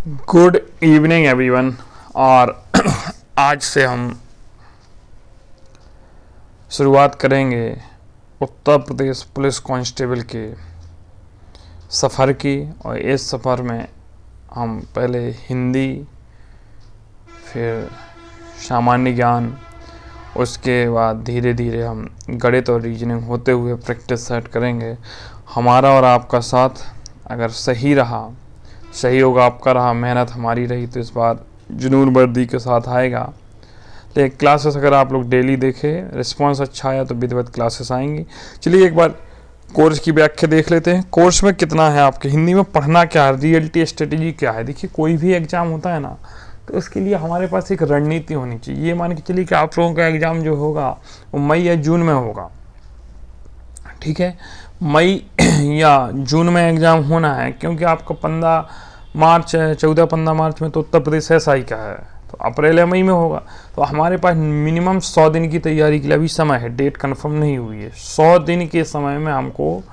Good evening everyone. और आज से हम शुरुआत करेंगे उत्तर प्रदेश पुलिस कांस्टेबल के सफ़र की। और इस सफ़र में हम पहले हिंदी, फिर सामान्य ज्ञान, उसके बाद धीरे धीरे हम गणित और रीजनिंग होते हुए प्रैक्टिस सेट करेंगे। हमारा और आपका साथ अगर सही रहा, सहयोग आपका रहा, मेहनत हमारी रही, तो इस बार जुनून वर्दी के साथ आएगा। लेकिन क्लासेस अगर आप लोग डेली देखें, रिस्पांस अच्छा आया तो विधिवत क्लासेस आएंगी। चलिए एक बार कोर्स की व्याख्या देख लेते हैं। कोर्स में कितना है आपके, हिंदी में पढ़ना क्या है, रियलिटी स्ट्रेटेजी क्या है। देखिए, कोई भी एग्ज़ाम होता है ना, तो उसके लिए हमारे पास एक रणनीति होनी चाहिए। ये मान के चलिए कि आप लोगों का एग्ज़ाम जो होगा वो मई या जून में होगा, ठीक है। मई या जून में एग्ज़ाम होना है, क्योंकि आपका 15 मार्च है, 14-15 मार्च में तो उत्तर प्रदेश SI का है, तो अप्रैल या मई में होगा। तो हमारे पास मिनिमम 100 दिन की तैयारी के लिए अभी समय है, डेट कंफर्म नहीं हुई है। 100 दिन के समय में हमको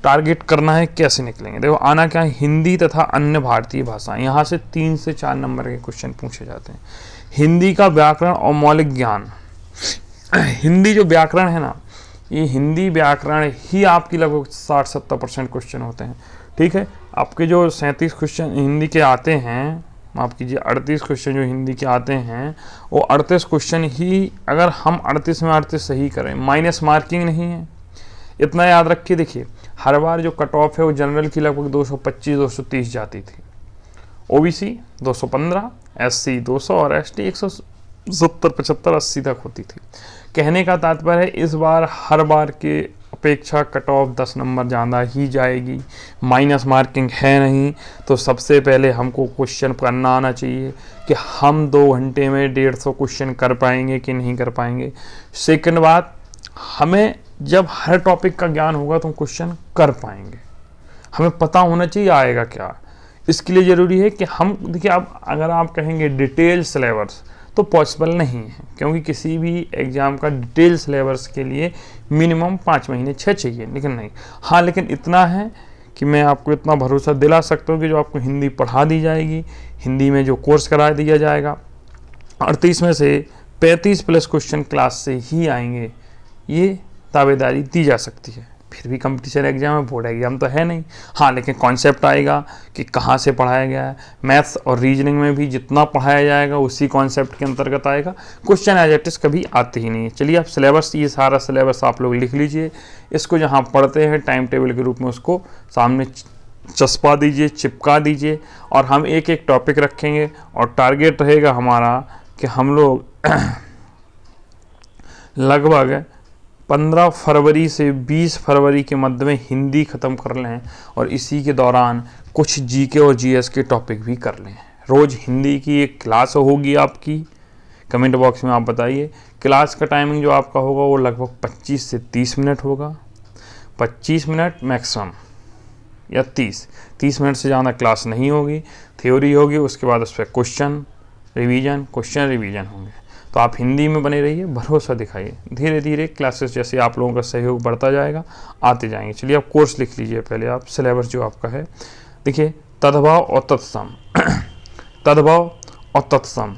टारगेट करना है। कैसे निकलेंगे, देखो आना क्या है, हिंदी तथा अन्य भारतीय भाषाएं। यहाँ से 3 से 4 नंबर के क्वेश्चन पूछे जाते हैं। हिंदी का व्याकरण और मौलिक ज्ञान। हिंदी जो व्याकरण है ना, ये हिंदी व्याकरण ही आपकी लगभग 60-70% क्वेश्चन होते हैं, ठीक है। आपके जो 37 क्वेश्चन हिंदी के आते हैं, माफ़ कीजिए 38 क्वेश्चन जो हिंदी के आते हैं, वो 38 क्वेश्चन ही अगर हम 38 में 38 सही करें, माइनस मार्किंग नहीं है, इतना याद रखिए। देखिए, हर बार जो कट ऑफ है वो जनरल की लगभग 225-230 जाती थी, OBC 215, SC 200 और ST 170-75-80 तक होती थी। कहने का तात्पर्य है इस बार हर बार के अपेक्षा कट ऑफ 10 नंबर ज़्यादा ही जाएगी, माइनस मार्किंग है नहीं। तो सबसे पहले हमको क्वेश्चन करना आना चाहिए कि हम 2 घंटे में 150 क्वेश्चन कर पाएंगे कि नहीं कर पाएंगे। सेकंड बात, हमें जब हर टॉपिक का ज्ञान होगा तो हम क्वेश्चन कर पाएंगे। हमें पता होना चाहिए आएगा क्या। इसके लिए ज़रूरी है कि हम, देखिए, अब अगर आप कहेंगे डिटेल सिलेबस तो पॉसिबल नहीं है, क्योंकि किसी भी एग्ज़ाम का डिटेल सिलेबस के लिए मिनिमम 5 महीने 6 चाहिए। लेकिन नहीं, हाँ, लेकिन इतना है कि मैं आपको इतना भरोसा दिला सकता हूँ कि जो आपको हिंदी पढ़ा दी जाएगी, हिंदी में जो कोर्स करा दिया जाएगा, 38 में से 35 प्लस क्वेश्चन क्लास से ही आएंगे, ये दावेदारी दी जा सकती है। फिर भी कंपटीशन एग्जाम है, बोर्ड एग्जाम तो है नहीं। हाँ, लेकिन कॉन्सेप्ट आएगा कि कहाँ से पढ़ाया गया है। मैथ्स और रीजनिंग में भी जितना पढ़ाया जाएगा उसी कॉन्सेप्ट के अंतर्गत आएगा। क्वेश्चन एज इट इज कभी आते ही नहीं है। चलिए, आप सिलेबस, ये सारा सिलेबस आप लोग लिख लीजिए। इसको जहाँ पढ़ते हैं टाइम टेबल के रूप में उसको सामने चस्पा दीजिए, चिपका दीजिए, और हम एक एक टॉपिक रखेंगे। और टारगेट रहेगा हमारा कि हम लोग लगभग 15 फरवरी से 20 फरवरी के मध्य में हिंदी ख़त्म कर लें, और इसी के दौरान कुछ GK और GS के टॉपिक भी कर लें। रोज़ हिंदी की एक क्लास होगी आपकी, कमेंट बॉक्स में आप बताइए। क्लास का टाइमिंग जो आपका होगा वो लगभग 25 से 30 मिनट होगा, 25 मिनट मैक्सिमम, या 30 मिनट से ज़्यादा क्लास नहीं होगी। थ्योरी होगी, उसके बाद उस पर क्वेश्चन रिवीजन होंगे। तो आप हिंदी में बने रहिए, भरोसा दिखाइए। धीरे धीरे क्लासेस जैसे आप लोगों का सहयोग बढ़ता जाएगा, आते जाएंगे। चलिए, आप कोर्स लिख लीजिए पहले आप, सिलेबस जो आपका है। देखिए, तद्भव और तत्सम। तद्भव और तत्सम,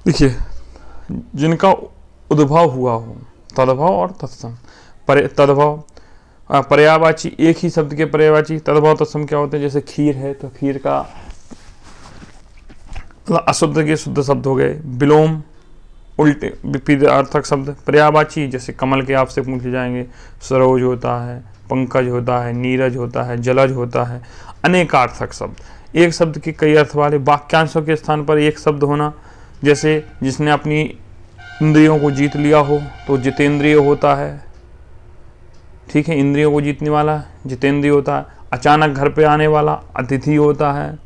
देखिए, जिनका उद्भव हुआ हो, तद्भव और तत्सम। तद्भव पर्यायवाची, एक ही शब्द के पर्यायवाची। तद्भव तत्सम क्या होते हैं, जैसे खीर है तो खीर का अशुद्ध के शुद्ध शब्द हो गए। विलोम, उल्टे विपरीतार्थक शब्द। पर्यायवाची, जैसे कमल के आपसे पूछे जाएंगे, सरोज होता है, पंकज होता है, नीरज होता है, जलज होता है। अनेकार्थक शब्द, एक शब्द के कई अर्थ वाले। वाक्यांशों के स्थान पर एक शब्द होना, जैसे जिसने अपनी इंद्रियों को जीत लिया हो तो जितेंद्रिय होता है, ठीक है, इंद्रियों को जीतने वाला जितेंद्रिय होता है। अचानक घर पे आने वाला अतिथि होता है,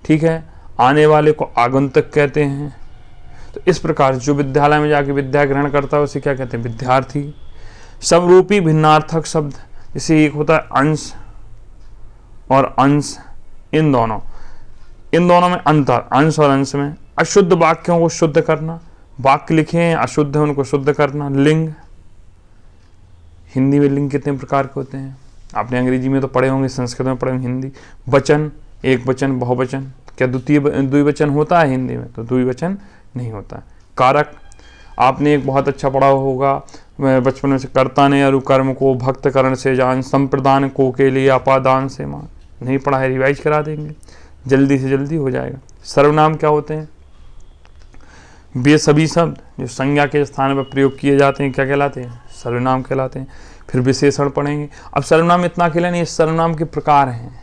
ठीक है, आने वाले को आगंतुक कहते हैं। तो इस प्रकार जो विद्यालय में जाके विद्या ग्रहण करता है उसे क्या कहते हैं, विद्यार्थी। समरूपी भिन्नार्थक शब्द, जैसे एक होता है अंश और अंश, इन दोनों में अंतर, अंश और अंश में। अशुद्ध वाक्यों को शुद्ध करना, वाक्य लिखे हैं अशुद्ध है उनको शुद्ध करना। लिंग, हिंदी में लिंग कितने प्रकार के होते हैं, आपने अंग्रेजी में तो पढ़े होंगे, संस्कृत में पढ़े होंगे, हिंदी। वचन, एक वचन, बहुवचन। क्या द्विवचन होता है हिंदी में? तो द्विवचन नहीं होता है। कारक, आपने एक बहुत अच्छा पढ़ा होगा बचपन में से, कर्ता ने अनुकर्म को भक्त करण से जान, संप्रदान को के लिए अपादान से मान। नहीं पढ़ा है, रिवाइज करा देंगे, जल्दी से जल्दी हो जाएगा। सर्वनाम क्या होते हैं? वे सभी शब्द जो संज्ञा के स्थान पर प्रयोग किए जाते हैं क्या कहलाते हैं? सर्वनाम कहलाते हैं। फिर विशेषण पढ़ेंगे। अब सर्वनाम इतना अकेला नहीं, सर्वनाम के प्रकार हैं।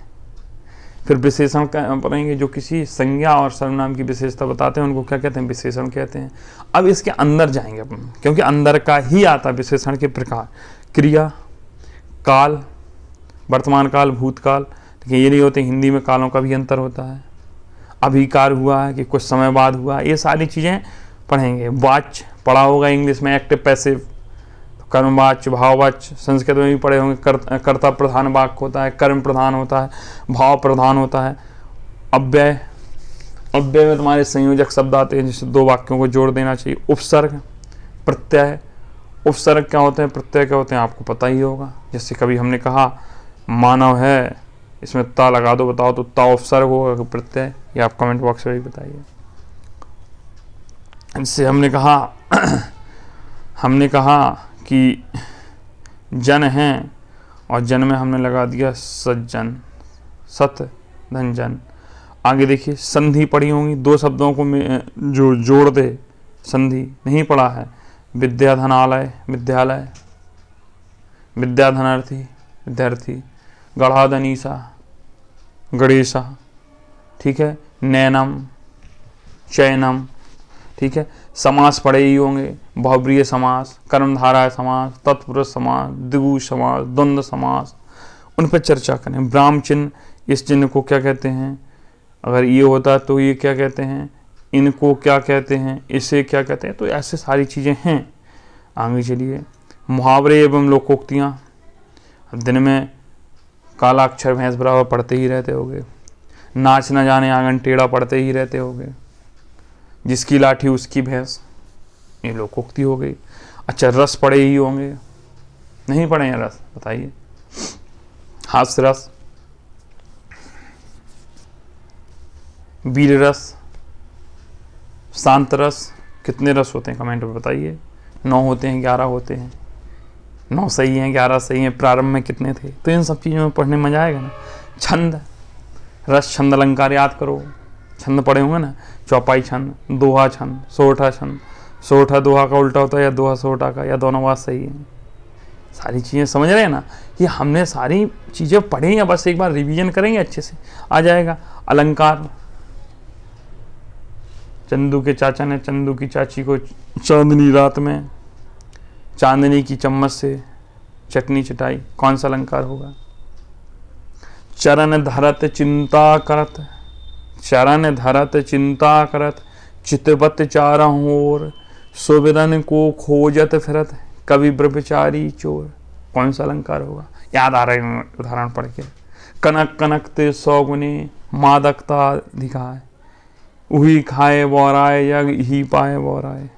फिर विशेषण पढ़ेंगे, जो किसी संज्ञा और सर्वनाम की विशेषता बताते हैं उनको क्या कहते हैं? विशेषण कहते हैं। अब इसके अंदर जाएंगे अपन, क्योंकि अंदर का ही आता विशेषण के प्रकार। क्रिया, काल, वर्तमान काल, भूतकाल। देखिए ये नहीं होते, हिंदी में कालों का भी अंतर होता है। अभिकार हुआ है कि कुछ समय बाद हुआ, ये सारी चीज़ें पढ़ेंगे। वाच्य पढ़ा होगा इंग्लिश में, एक्टिव पैसिव, कर्मवाच्य, भाववाच्य। संस्कृत में भी पढ़े होंगे, कर्ता प्रधान वाक्य होता है, कर्म प्रधान होता है, भाव प्रधान होता है। अव्यय, अव्यय में तुम्हारे संयोजक शब्द आते हैं जिससे दो वाक्यों को जोड़ देना चाहिए। उपसर्ग, प्रत्यय। उपसर्ग क्या होते हैं, प्रत्यय क्या होते हैं, आपको पता ही होगा। जैसे कभी हमने कहा मानव है, इसमें ता लगा दो, बताओ तो ता उपसर्ग होगा कि प्रत्यय? ये आप कमेंट बॉक्स में भी बताइए। इससे हमने कहा कि जन हैं, और जन में हमने लगा दिया सज्जन, सत धन जन। आगे देखिए, संधि पढ़ी होंगी, दो शब्दों को जो जोड़ दे, संधि नहीं पढ़ा है। विद्याधनालय, विद्यालय। विद्याधनार्थी, विद्यार्थी। गढ़ाधनीसा, गणेशा, ठीक है। नैनम, चैनम, ठीक है। समास पढ़े ही होंगे, बहुब्रीहि समास, कर्मधारय समास, तत्पुरुष समास, द्विगु समास, द्वंद्व समास, उन पर चर्चा करें। ब्राह्म चिन्ह, इस चिन्ह को क्या कहते हैं? अगर ये होता तो ये क्या कहते हैं? इनको क्या कहते हैं? इसे क्या कहते हैं? तो ऐसे सारी चीज़ें हैं। आगे चलिए, मुहावरे एवं लोकोक्तियाँ। दिन में काला अक्षर भैंस बराबर पढ़ते ही रहते होगे। नाच न जाने आंगन टेढ़ा पढ़ते ही रहते होगे। जिसकी लाठी उसकी भैंस, ये लोकोक्ति हो गई। अच्छा, रस पढ़े ही होंगे, नहीं पढ़े हैं रस? बताइए। हास्य रस, वीर रस, शांत रस। कितने रस होते हैं कमेंट में बताइए। 9 होते हैं, 11 होते हैं? 9 सही हैं, 11 सही हैं। प्रारंभ में कितने थे? तो इन सब चीज़ों में पढ़ने में मजा आएगा ना। छंद, रस, छंद, अलंकार याद करो। छंद पढ़े होंगे ना, चौपाई छंद, दोहा छंद, सोठा छंद। सोठा दोहा का उल्टा होता है, या दोहा सोठा का, या दोनों बात सही है? सारी चीज़ें समझ रहे हैं ना। ये हमने सारी चीज़ें पढ़ी हैं, बस एक बार रिवीजन करेंगे अच्छे से आ जाएगा। अलंकार, चंदू के चाचा ने चंदू की चाची को चांदनी रात में चांदनी की चम्मच से चटनी चटाई, कौन सा अलंकार होगा? चरण धरत चिंता करत, चरण धरत चिंता करत, चितवत चारहुँ ओर, सुबिरन को खोजत फिरत, कवि ब्रह्मचारी चोर। कौन सा अलंकार होगा? याद आ रहे हैं उदाहरण पढ़ के। कनक कनकते 100 गुने, मादकता दिखाए, उही खाए बोराए, यग ही पाए बोराए।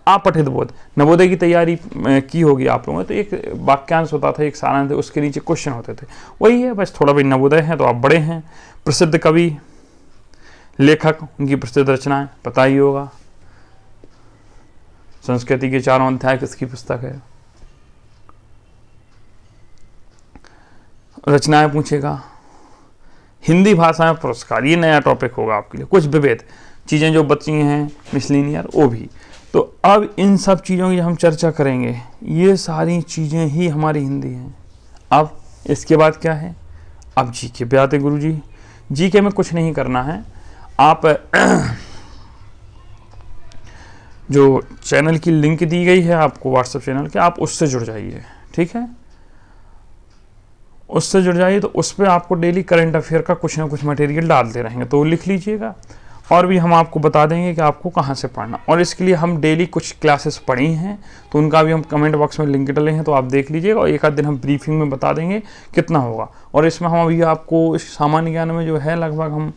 आप पठित बोध, नवोदय की तैयारी की होगी आप लोगों ने, तो एक वाक्यांश होता था, एक सारांश, उसके नीचे क्वेश्चन होते थे, वही है बस। थोड़ा भी नवोदय है तो आप बड़े हैं। प्रसिद्ध कवि, लेखक, उनकी प्रसिद्ध रचनाएं पता ही होगा। संस्कृति के 4 अध्याय किसकी पुस्तक है? रचनाएं पूछेगा। हिंदी भाषा में पुरस्कार, ये नया टॉपिक होगा आपके लिए। कुछ विविध चीज़ें जो बची हैं मिसलिनियर, वो भी। तो अब इन सब चीज़ों की हम चर्चा करेंगे। ये सारी चीज़ें ही हमारी हिंदी हैं। अब इसके बाद क्या है? अब जीके पे आते गुरु जी। जीके में कुछ नहीं करना है, आप जो चैनल की लिंक दी गई है आपको व्हाट्सएप चैनल के, आप उससे जुड़ जाइए, ठीक है? उससे जुड़ जाइए, तो उस पर आपको डेली करंट अफेयर का कुछ ना कुछ मटेरियल डालते रहेंगे, तो लिख लीजिएगा। और भी हम आपको बता देंगे कि आपको कहाँ से पढ़ना। और इसके लिए हम डेली कुछ क्लासेस पढ़ी हैं, तो उनका भी हम कमेंट बॉक्स में लिंक डाले हैं, तो आप देख लीजिएगा। और एक आध दिन हम ब्रीफिंग में बता देंगे कितना होगा। और इसमें हम अभी आपको सामान्य ज्ञान में जो है लगभग हम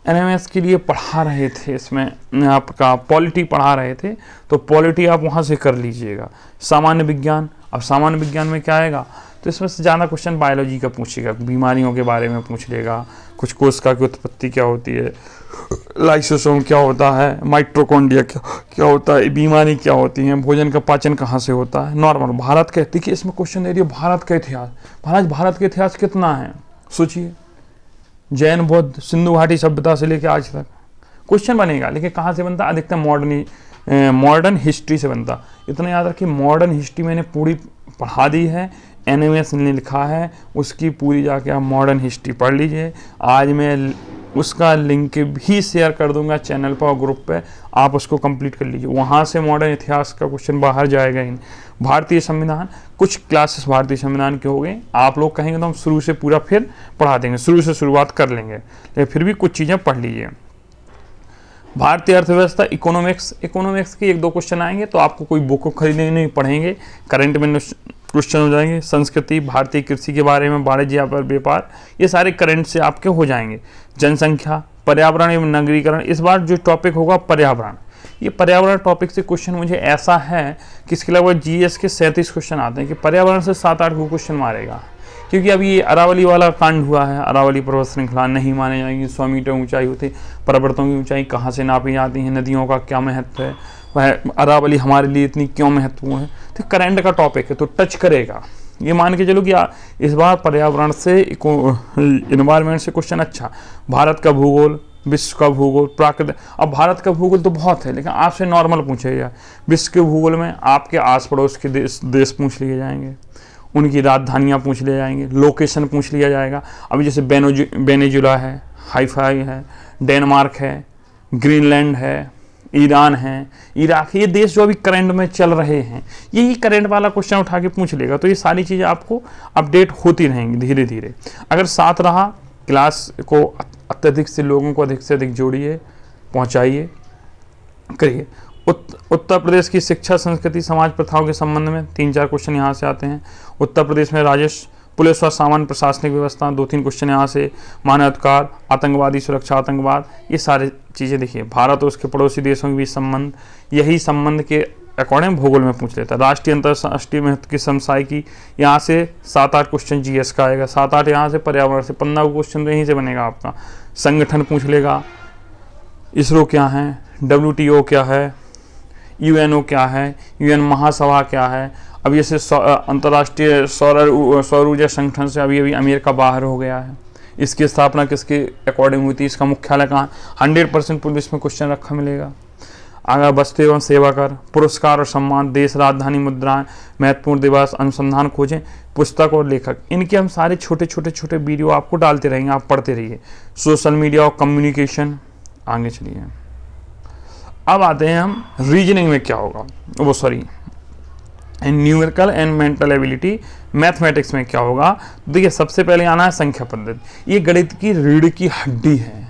NMS के लिए पढ़ा रहे थे, इसमें आपका पॉलिटी पढ़ा रहे थे, तो पॉलिटी आप वहाँ से कर लीजिएगा। सामान्य विज्ञान, अब सामान्य विज्ञान में क्या आएगा? तो इसमें से ज़्यादा क्वेश्चन बायोलॉजी का पूछेगा, बीमारियों के बारे में पूछ लेगा, कुछ कोशिका की उत्पत्ति क्या होती है, लाइसोसोम क्या होता है, माइटोकॉन्ड्रिया क्या होता है, बीमारी क्या होती है, भोजन का पाचन कहाँ से होता है, नॉर्मल भारत का। देखिए इसमें क्वेश्चन दे रही है भारत का इतिहास। भारत का इतिहास कितना है सोचिए, जैन बौद्ध सिंधु घाटी सभ्यता से लेकर आज तक क्वेश्चन बनेगा। लेकिन कहाँ से बनता, अधिकतर मॉडर्न हिस्ट्री से बनता। इतना याद रखिए मॉडर्न हिस्ट्री मैंने पूरी पढ़ा दी है, NMS ने लिखा है, उसकी पूरी जाके आप मॉडर्न हिस्ट्री पढ़ लीजिए। आज मैं उसका लिंक भी शेयर कर दूंगा चैनल पर और ग्रुप पे, आप उसको कंप्लीट कर लीजिए। वहाँ से मॉडर्न इतिहास का क्वेश्चन बाहर जाएगा ही। भारतीय संविधान, कुछ क्लासेस भारतीय संविधान के हो गए, आप लोग कहेंगे तो हम शुरू से पूरा फिर पढ़ा देंगे, शुरू से शुरुआत कर लेंगे, लेकिन फिर भी कुछ चीज़ें पढ़ लीजिए। भारतीय अर्थव्यवस्था, इकोनॉमिक्स के 1-2 क्वेश्चन आएंगे, तो आपको कोई बुक खरीदने नहीं, पढ़ेंगे, करंट में क्वेश्चन हो जाएंगे। संस्कृति, भारतीय कृषि के बारे में, वाणिज्य व्यापार, ये सारे करंट से आपके हो जाएंगे। जनसंख्या, पर्यावरण एवं नगरीकरण, इस बार जो टॉपिक होगा पर्यावरण, ये पर्यावरण टॉपिक से क्वेश्चन मुझे ऐसा है कि इसके अलावा GS के 37 क्वेश्चन आते हैं कि पर्यावरण से 7-8 को क्वेश्चन मारेगा। क्योंकि अभी ये अरावली वाला कांड हुआ है, अरावली पर्वत श्रृंखला नहीं माने जाएंगी, 100 मीटर ऊंचाई होती, पर्वतों की ऊंचाई कहाँ से नापी जाती है, नदियों का क्या महत्व है, वह अरावली हमारे लिए इतनी क्यों महत्वपूर्ण है, तो करंट का टॉपिक है तो टच करेगा। ये मान के चलो कि इस बार पर्यावरण से, इन्वायरमेंट से क्वेश्चन अच्छा। भारत का भूगोल, विश्व का भूगोल, प्राकृतिक, अब भारत का भूगोल तो बहुत है, लेकिन आपसे नॉर्मल पूछेगा। विश्व के भूगोल में आपके आस पड़ोस के देश पूछ लिए जाएंगे, उनकी राजधानियाँ पूछ लिए जाएंगे, लोकेशन पूछ लिया जाएगा। अभी जैसे वेनेजुला है, हाइफाई है, डेनमार्क है, ग्रीनलैंड है, ईरान है, इराक, ये देश जो अभी करंट में चल रहे हैं, यही करंट वाला क्वेश्चन उठा के पूछ लेगा। तो ये सारी चीज़ें आपको अपडेट होती रहेंगी धीरे धीरे। अगर साथ रहा, क्लास को अत्यधिक से लोगों को अधिक से अधिक जोड़िए, पहुंचाइए, करिए। उत्तर प्रदेश की शिक्षा, संस्कृति, समाज प्रथाओं के संबंध में 3-4 क्वेश्चन यहाँ से आते हैं। उत्तर प्रदेश में राजस्व, पुलिस और सामान्य प्रशासनिक व्यवस्था, 2-3 क्वेश्चन यहाँ से। मानवाधिकार, आतंकवादी सुरक्षा, आतंकवाद, ये सारी चीज़ें देखिए। भारत और उसके पड़ोसी देशों के बीच संबंध, यही संबंध के अकॉर्डिंग भूगोल में पूछ लेता है। राष्ट्रीय अंतर्राष्ट्रीय महत्व की समसाई की, यहाँ से 7-8 क्वेश्चन GS का आएगा, 7-8 यहाँ से। पर्यावरण से 15 क्वेश्चन तो यहीं से बनेगा आपका। संगठन पूछ लेगा, इसरो क्या है, WTO क्या है, UNO क्या है, UN महासभा क्या है। अब जैसे अंतर्राष्ट्रीय सौर ऊर्जा संगठन से अभी अमेरिका बाहर हो गया है, इसकी स्थापना किसके अकॉर्डिंग हुई थी, इसका मुख्यालय कहाँ, 100% पुलिस में क्वेश्चन रखा मिलेगा। अगर वस्तु एवं सेवा कर, पुरस्कार और सम्मान, देश राजधानी मुद्राएं, महत्वपूर्ण दिवस, अनुसंधान खोजें, पुस्तक और लेखक, इनके हम सारे छोटे वीडियो आपको डालते रहेंगे, आप पढ़ते रहिए। सोशल मीडिया और कम्युनिकेशन, आगे चलिए। अब आते हैं हम रीजनिंग में क्या होगा, वो sorry numerical and mental ability, mathematics में क्या होगा। देखिए सबसे पहले आना है संख्या पद्धति, ये गणित की रीढ़ की हड्डी है।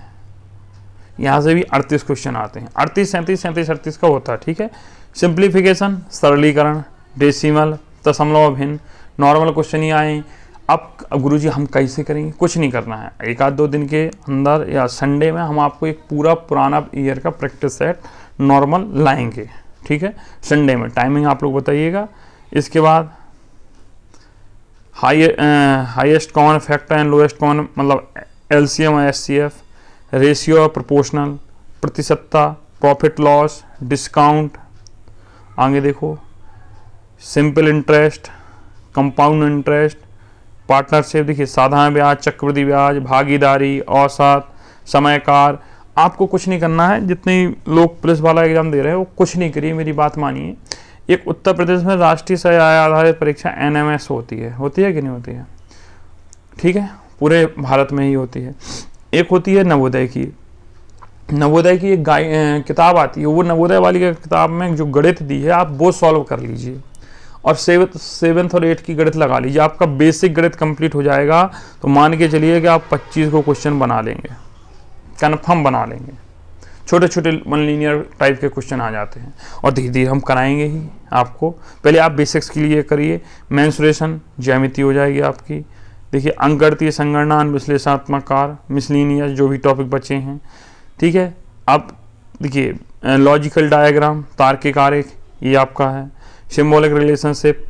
यहाँ से भी 38 क्वेश्चन आते हैं, 38, 37, 37, 38 का होता है, ठीक है। सिंप्लीफिकेशन, सरलीकरण, डेसिमल, दशमलव भिन्न, नॉर्मल क्वेश्चन ही आए। अब गुरुजी हम कैसे करेंगे, कुछ नहीं करना है, 1-2 दिन के अंदर या संडे में हम आपको एक पूरा पुराना ईयर का प्रैक्टिस सेट नॉर्मल लाएंगे, ठीक है। संडे में टाइमिंग आप लोग बताइएगा। इसके बाद highest common factor and lowest common, मतलब LCM और SCF, रेशियो और प्रोपोर्शनल, प्रतिशतता, प्रॉफिट लॉस, डिस्काउंट, आगे देखो simple interest, compound interest, partnership, देखिए साधारण ब्याज, चक्रवृद्धि ब्याज, भागीदारी, औसत, समयकार। आपको कुछ नहीं करना है, जितने लोग पुलिस वाला एग्जाम दे रहे हैं वो कुछ नहीं करिए, मेरी बात मानिए। एक उत्तर प्रदेश में राष्ट्रीय सह आय आधारित परीक्षा NMS होती है कि नहीं होती है, ठीक है, पूरे भारत में ही होती है। एक होती है नवोदय की एक किताब आती है, वो नवोदय वाली किताब में जो गणित दी है आप वो सॉल्व कर लीजिए और 7th और 8th की गणित लगा लीजिए, आपका बेसिक गणित कंप्लीट हो जाएगा। तो मान के चलिए कि आप 25 को क्वेश्चन बना लेंगे, कन्फर्म बना लेंगे। छोटे वन लीनियर टाइप के क्वेश्चन आ जाते हैं और धीरे धीरे हम कराएंगे ही आपको। पहले आप बेसिक्स के लिए करिए, मेंसुरेशन, ज्यामिति हो जाएगी आपकी। देखिए अंकगणितीय, संगणना, विश्लेषणात्मक कार्य, मिसलिनियस, जो भी टॉपिक बचे हैं, ठीक है। अब देखिए लॉजिकल डायग्राम, तार्किक आरेख, ये आपका है। सिंबॉलिक रिलेशनशिप,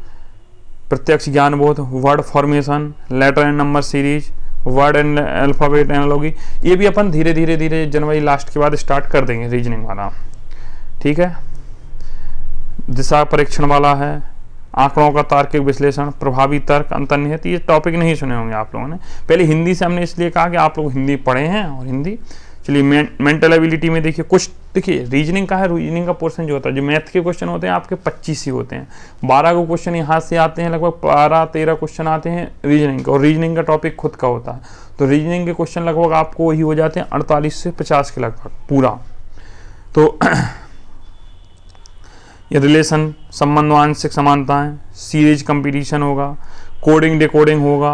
प्रत्यक्ष ज्ञान बोध, word formation, letter and number series, word and alphabet analogy, ये भी अपन धीरे धीरे जनवरी लास्ट के बाद स्टार्ट कर देंगे रीजनिंग वाला, ठीक है। दिशा परीक्षण वाला है, आंकड़ों का तार्किक विश्लेषण, प्रभावी तर्क, अंतर्निहित, ये टॉपिक नहीं सुने होंगे आप लोगों ने। पहले हिंदी से हमने इसलिए कहा कि आप लोग हिंदी पढ़े हैं और हिंदी। चलिए मेंटल एबिलिटी में देखिए कुछ, देखिए रीजनिंग का है, रीजनिंग का पोर्शन जो होता है, जो मैथ के क्वेश्चन होते हैं आपके 25 ही होते हैं, 12 को क्वेश्चन यहाँ से आते हैं, लगभग 12-13 क्वेश्चन आते हैं रीजनिंग का, और रीजनिंग का टॉपिक खुद का होता है, तो रीजनिंग के क्वेश्चन लगभग आपको वही हो जाते हैं 48 से 50 के लगभग पूरा। तो ये रिलेशन, संबंध, आंशिक समानताएं, सीरीज कंपटीशन होगा, कोडिंग डिकोडिंग होगा,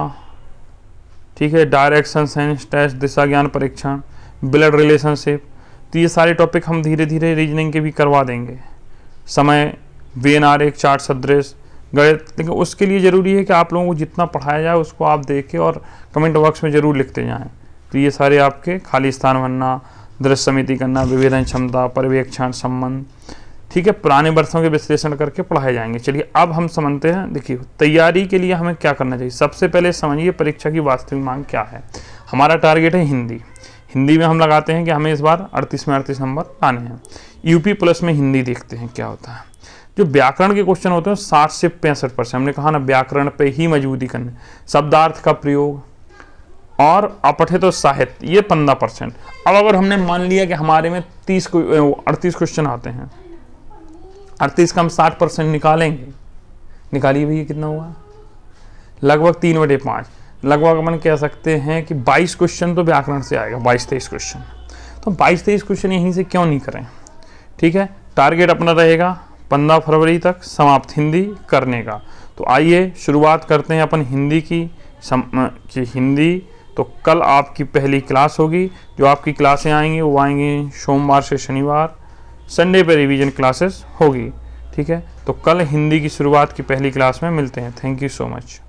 ठीक है, डायरेक्शन सेंस टेस्ट, दिशा ज्ञान परीक्षण, ब्लड रिलेशनशिप, तो ये सारे टॉपिक हम धीरे धीरे रीजनिंग के भी करवा देंगे। समय, वेन आरेख, चार्ट सदृश, गणित, लेकिन उसके लिए ज़रूरी है कि आप लोगों को जितना पढ़ाया जाए उसको आप देखें और कमेंट बॉक्स में ज़रूर लिखते जाएं। तो ये सारे आपके खाली स्थान भरना, दृश्य समिति करना, विभेदन क्षमता, पर्यवेक्षण, संबंध, ठीक है, पुराने वर्षों के विश्लेषण करके पढ़ाए जाएंगे। चलिए अब हम समझते हैं। देखिए तैयारी के लिए हमें क्या करना चाहिए, सबसे पहले समझिए परीक्षा की वास्तविक मांग क्या है। हमारा टारगेट है हिंदी, हिंदी में हम लगाते हैं कि हमें इस बार 38 में 38 नंबर आने हैं। यूपी प्लस में हिंदी देखते हैं क्या होता है। जो व्याकरण के क्वेश्चन होते हैं 60 से 65%, हमने कहा ना व्याकरण पे ही मजबूती करने, शब्दार्थ का प्रयोग और अपठित तो साहित्य, ये 15%। अब अगर हमने मान लिया कि हमारे में 38 क्वेश्चन आते हैं, 38 का हम 60% निकालेंगे, निकालिए भैया कितना हुआ, लगभग 3/5, लगभग अपन कह सकते हैं कि 22 क्वेश्चन तो व्याकरण से आएगा, 22-23 क्वेश्चन। तो 22-23 क्वेश्चन यहीं से क्यों नहीं करें, ठीक है। टारगेट अपना रहेगा 15 फरवरी तक समाप्त हिंदी करने का। तो आइए शुरुआत करते हैं अपन हिंदी की हिंदी। तो कल आपकी पहली क्लास होगी, जो आपकी क्लासें आएंगी वो आएंगी सोमवार से शनिवार, संडे पे रिवीजन क्लासेस होगी, ठीक है। तो कल हिंदी की शुरुआत की पहली क्लास में मिलते हैं। Thank you so much.